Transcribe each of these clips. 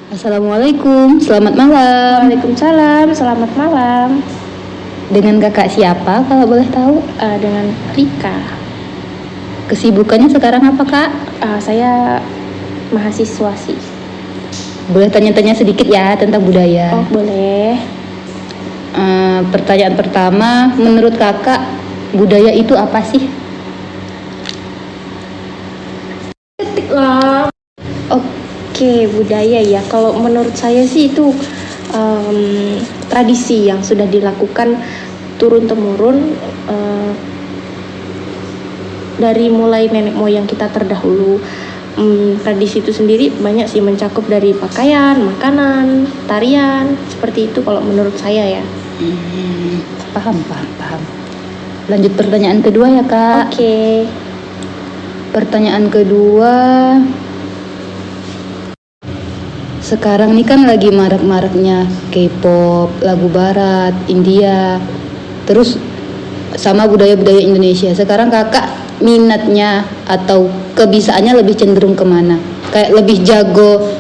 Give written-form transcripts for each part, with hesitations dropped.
Assalamualaikum, selamat malam. Waalaikumsalam, selamat malam. Dengan kakak siapa kalau boleh tahu? Dengan Rika. Kesibukannya sekarang apa kak? Saya mahasiswa sih. Boleh tanya-tanya sedikit ya tentang budaya? Oh boleh. Pertanyaan pertama, menurut kakak budaya itu apa sih? Ketik lah. Oke, budaya ya. Kalau menurut saya sih itu tradisi yang sudah dilakukan turun-temurun dari mulai nenek moyang kita terdahulu. Tradisi itu sendiri banyak sih, mencakup dari pakaian, makanan, tarian, seperti itu kalau menurut saya ya. Paham. Lanjut pertanyaan kedua ya kak. Oke. Pertanyaan kedua, sekarang ini kan lagi marak-maraknya K-pop, lagu barat, India, terus sama budaya-budaya Indonesia. Sekarang kakak minatnya atau kebisaannya lebih cenderung kemana? Kayak lebih jago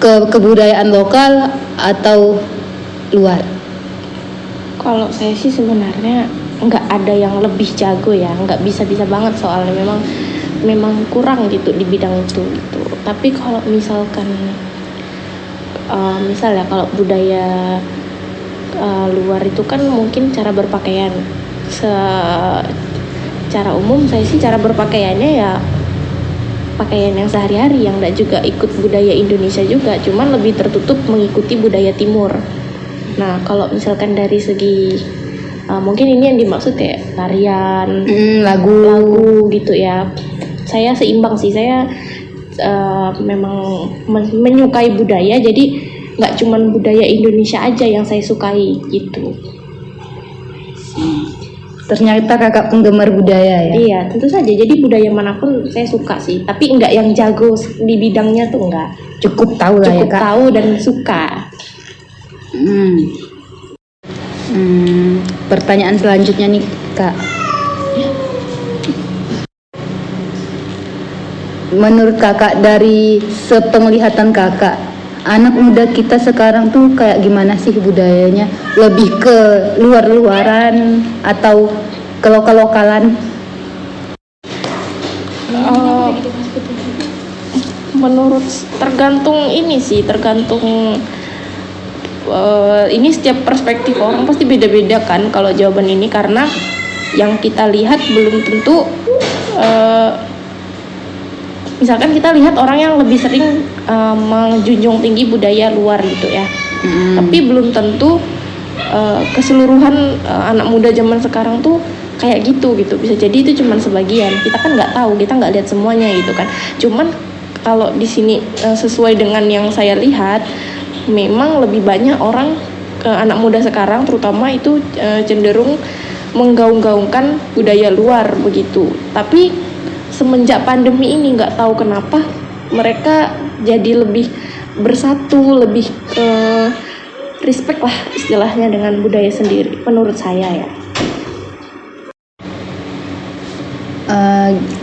ke kebudayaan lokal atau luar? Kalau saya sih sebenarnya nggak ada yang lebih jago ya, nggak bisa-bisa banget, soalnya memang kurang gitu di bidang itu gitu. Tapi kalau misalkan misalnya kalau budaya luar itu kan mungkin cara berpakaian. Secara umum saya sih cara berpakaiannya ya pakaian yang sehari-hari, yang nggak juga ikut budaya Indonesia juga, cuman lebih tertutup mengikuti budaya Timur. Nah kalau misalkan dari segi mungkin ini yang dimaksud ya tarian, lagu gitu ya, saya seimbang sih. Saya memang menyukai budaya, jadi nggak cuman budaya Indonesia aja yang saya sukai gitu. Ternyata kakak penggemar budaya ya? Iya, tentu saja. Jadi budaya manapun saya suka sih, tapi nggak yang jago di bidangnya tuh enggak. Cukup tahu lah ya kak? Cukup tahu dan suka. Pertanyaan selanjutnya nih kak. Menurut kakak, dari sepenglihatan kakak, anak muda kita sekarang tuh kayak gimana sih budayanya? Lebih ke luar-luaran atau ke lokal-lokalan? Menurut tergantung ini sih, tergantung ini setiap perspektif orang pasti beda-beda kan kalau jawaban ini, karena yang kita lihat belum tentu misalkan kita lihat orang yang lebih sering menjunjung tinggi budaya luar gitu ya, tapi belum tentu keseluruhan anak muda zaman sekarang tuh kayak gitu. Bisa jadi itu cuman sebagian, kita kan nggak tahu, kita nggak lihat semuanya gitu kan. Cuman kalau di sini sesuai dengan yang saya lihat, memang lebih banyak orang anak muda sekarang terutama itu cenderung menggaung-gaungkan budaya luar begitu. Tapi semenjak pandemi ini nggak tahu kenapa mereka jadi lebih bersatu, lebih respect lah istilahnya dengan budaya sendiri, menurut saya ya.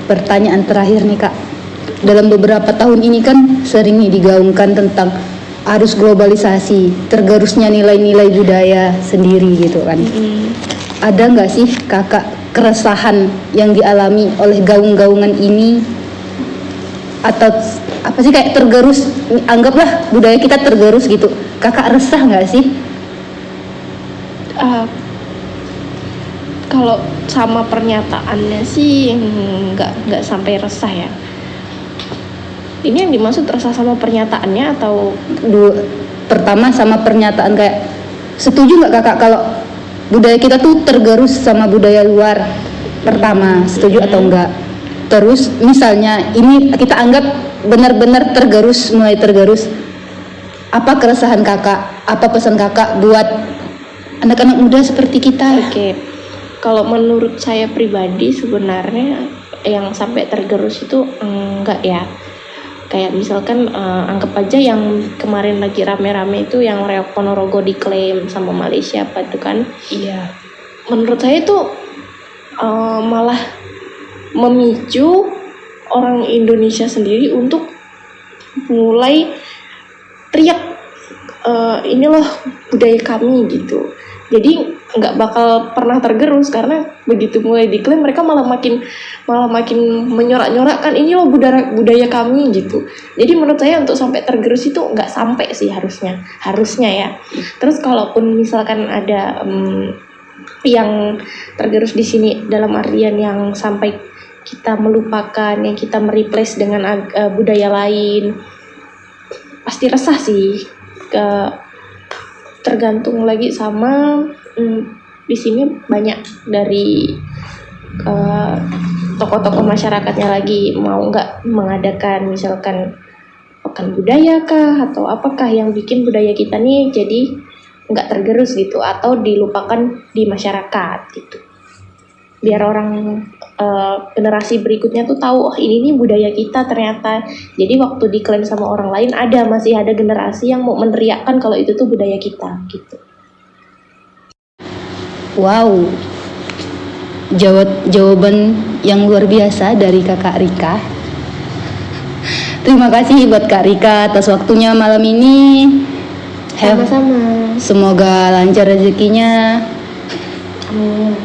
Pertanyaan terakhir nih kak, dalam beberapa tahun ini kan sering nih digaungkan tentang arus globalisasi, tergerusnya nilai-nilai budaya sendiri gitu kan. Ada nggak sih kakak keresahan yang dialami oleh gaung-gaungan ini, atau apa sih, kayak tergerus, anggaplah budaya kita tergerus gitu, kakak resah nggak sih? Kalau sama pernyataannya sih nggak sampai resah ya. Ini yang dimaksud resah sama pernyataannya atau pertama sama pernyataan, kayak setuju nggak kakak kalau budaya kita tuh tergerus sama budaya luar? Pertama, setuju atau enggak? Terus misalnya ini kita anggap benar-benar tergerus, mulai tergerus, apa keresahan kakak, apa pesan kakak buat anak-anak muda seperti kita? Oke. Kalau menurut saya pribadi sebenarnya yang sampai tergerus itu enggak ya. Kayak misalkan anggap aja yang kemarin lagi rame-rame itu yang Reok Ponorogo diklaim sama Malaysia apa itu kan. Iya. Menurut saya itu malah memicu orang Indonesia sendiri untuk mulai teriak ini loh budaya kami gitu. Jadi nggak bakal pernah tergerus, karena begitu mulai diklaim mereka malah makin menyorak-nyorakkan ini loh budaya kami gitu. Jadi menurut saya untuk sampai tergerus itu nggak sampai sih harusnya ya. Terus kalaupun misalkan ada yang tergerus di sini dalam artian yang sampai kita melupakan, yang kita mereplace dengan budaya lain, pasti resah sih. Tergantung lagi sama di sini banyak dari tokoh-tokoh masyarakatnya lagi mau nggak mengadakan misalkan pekan budaya kah atau apakah yang bikin budaya kita nih jadi nggak tergerus gitu atau dilupakan di masyarakat gitu, biar orang generasi berikutnya tuh tahu oh ini nih budaya kita ternyata. Jadi waktu diklaim sama orang lain masih ada generasi yang mau meneriakkan kalau itu tuh budaya kita gitu. Wow, jawaban yang luar biasa dari Kakak Rika. Terima kasih buat Kak Rika atas waktunya malam ini. Sama-sama. Semoga lancar rezekinya. Amin.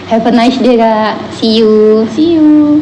Have a nice day, Kak. See you. See you.